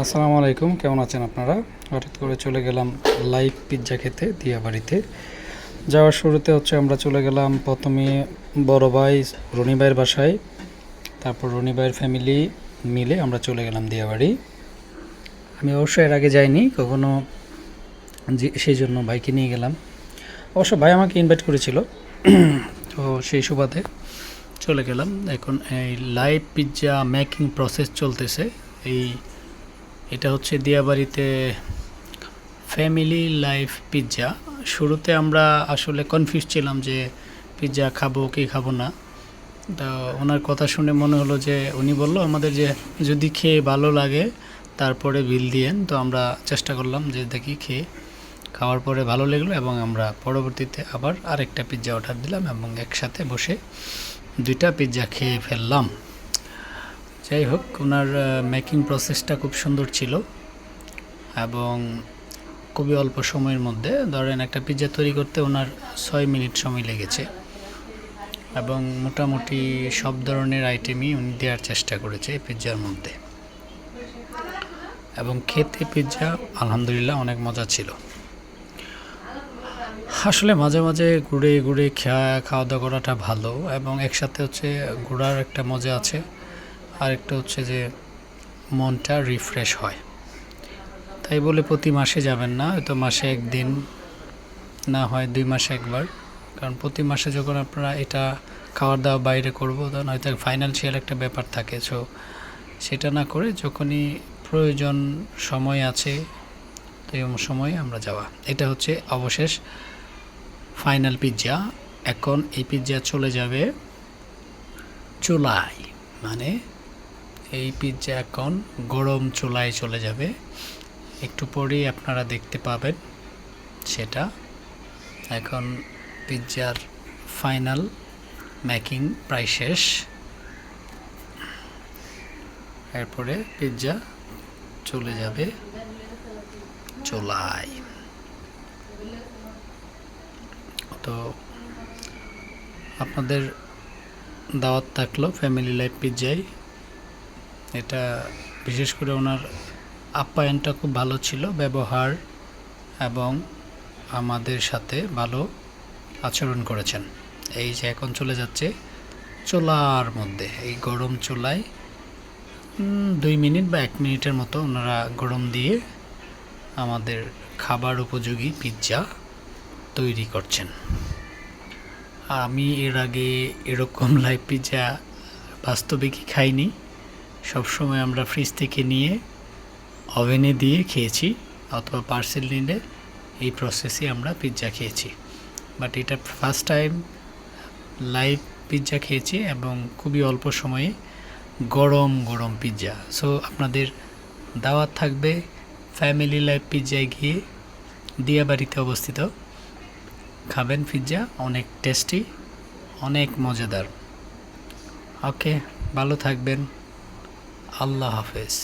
আসসালামু আলাইকুম, কেমন আছেন আপনারা? হঠাৎ করে চলে গেলাম লাইভ পিৎজা খেতে দিয়াবাড়িতে। যাওয়ার শুরুতে আমরা চলে গেলাম প্রথমে বড় ভাই রনি ভাইয়ের বাসায়। তারপর রনি ভাইয়ের ফ্যামিলি মিলে আমরা চলে গেলাম দিয়াবাড়ি। আমি অবশ্যই এর আগে যাইনি কখনো, সেই জন্য ভাইকে নিয়ে গেলাম। অবশ্য ভাই আমাকে ইনভাইট করেছিল, তো সেই সুবাদে চলে গেলাম। এখন এই লাইভ পিৎজা মেকিং প্রসেস চলতেছে। এটা হচ্ছে দিয়াবাড়িতে ফ্যামিলি লাইভ পিৎজা। শুরুতে আমরা আসলে কনফিউজ ছিলাম যে পিৎজা খাবো কি খাবো না। তা ওনার কথা শুনে মনে হলো যে উনি বললো আমাদের যে যদি খেয়ে ভালো লাগে তারপরে বিল দিয়েন। তো আমরা চেষ্টা করলাম যে দেখি খাওয়ার পরে ভালো লাগলো এবং আমরা পরবর্তীতে আবার আরেকটা পিৎজা অর্ডার দিলাম এবং একসাথে বসে দুইটা পিৎজা খেয়ে ফেললাম। যাই হোক, ওনার মেকিং প্রসেসটা খুব সুন্দর ছিল এবং খুবই অল্প সময়ের মধ্যে, ধরেন একটা পিৎজা তৈরি করতে ওনার 6 মিনিট সময় লেগেছে এবং মোটামুটি সব ধরনের আইটেমই উনি দেওয়ার চেষ্টা করেছে এই পিৎজার মধ্যে। এবং খেতে পিৎজা আলহামদুলিল্লাহ অনেক মজা ছিল। আসলে মাঝে মাঝে ঘুরে ঘুরে খাওয়া দাওয়া করাটা ভালো এবং একসাথে ঘোরার একটা মজা আছে, আরেকটা যে মনটা রিফ্রেশ হয়। তাই বলে প্রতি মাসে যাবেন না, হয়তো মাসে একদিন, না হয় 2 মাসে একবার। কারণ প্রতি মাসে যখন আপনারা এটা খাওয়ার দাওয়া বাইরে করবো তখন হয়তো ফাইন্যান্সিয়াল একটা ব্যাপার থাকে। সেটা না করে যখনই প্রয়োজন সময় আছে তো এই সময়ে আমরা যাওয়া। এটা হচ্ছে অবশেষ ফাইনাল পিৎজা। এখন এই পিৎজা চলে যাবে চুলায়, মানে এই পিৎজা এখন গরম চুলায় চলে যাবে। একটু পরেই আপনারা দেখতে পাবেন সেটা। এখন পিৎজার ফাইনাল মেকিং প্রায় শেষ, এরপরে পিৎজা চলে যাবে চুলায়। তো আপনাদের দাওয়াত থাকলো ফ্যামিলি লাইভ পিৎজায়। এটা বিশেষ করে ওনার আপ্যায়নটা খুব ভালো ছিল, ব্যবহার এবং আমাদের সাথে ভালো আচরণ করেছেন। এই যে এখন চলে যাচ্ছে চুলার মধ্যে, এই গরম চুলায় 2 মিনিট বা 1 মিনিটের মতো ওনারা গরম দিয়ে আমাদের খাবার উপযোগী পিৎজা তৈরি করছেন। আমি এর আগে এরকম লাইভ পিৎজা বাস্তবে খাইনি। সবসময় আমরা ফ্রিজ থেকে নিয়ে ওভেনে দিয়ে খেয়েছি অথবা পার্সেল নিলে এই প্রসেসে আমরা পিৎজা খেয়েছি। বাট এটা ফার্স্ট টাইম লাইভ পিৎজা খেয়েছি এবং খুবই অল্প সময়ে গরম গরম পিৎজা। সো আপনাদের দাওয়াত থাকবে ফ্যামিলি লাইভ পিৎজায় গিয়ে, দিয়াবাড়িতে অবস্থিত। খাবেন পিৎজা, অনেক টেস্টি, অনেক মজাদার। ওকে, ভালো থাকবেন। আল্লাহ হাফেজ।